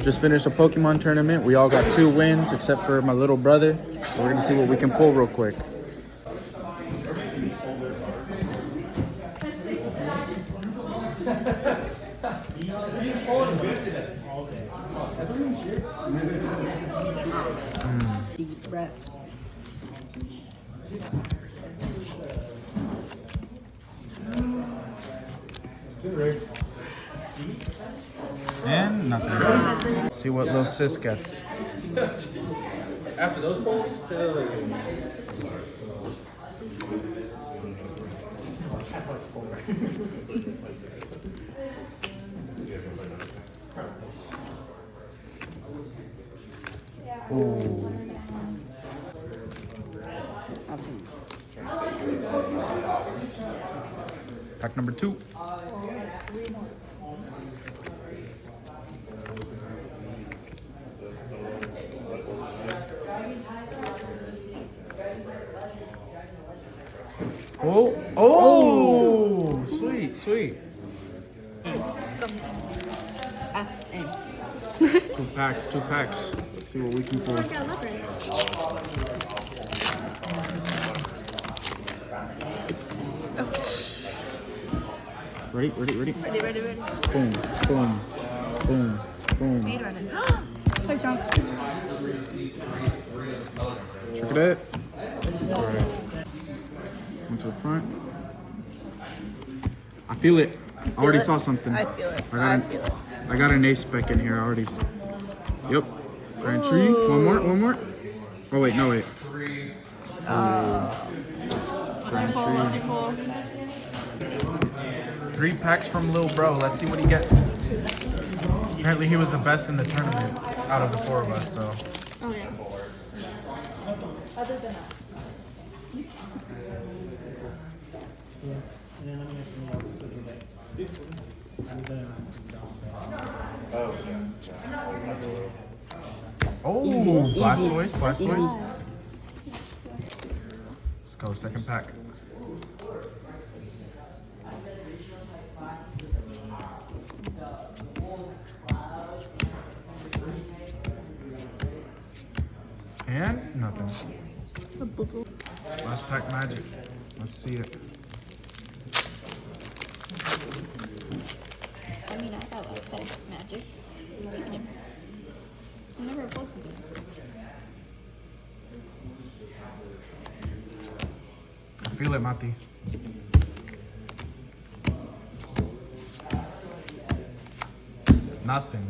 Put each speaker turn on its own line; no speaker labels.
Just finished a Pokemon tournament. We all got 2 wins except for my little brother. So we're gonna see what we can pull real quick.
Deep breaths.
And nothing. See what little sis gets.
After those polls?
Ooh. Pack number 2. Oh, sweet, sweet. 2 packs, 2 packs. Let's see what we can pull. Ready?
Ready.
Boom, boom, boom, boom.
Speed running. Like that.
Check it out. Alright. One to the front. I feel it. I already saw something.
I feel it.
I got an ace spec in here already. Yep. Grand tree. One more. Oh wait, no wait. Grand tree. 3 packs from Lil Bro. Let's see what he gets. Apparently he was the best in the tournament out of the 4 of us, so.
Oh yeah. Other than that.
Oh,
Easy.
Blastoise.
Yeah.
Let's go, second pack. And nothing. Last pack magic. Let's see it.
I mean, I thought that was magic. I never pulled something.
I feel it, Mati. Nothing.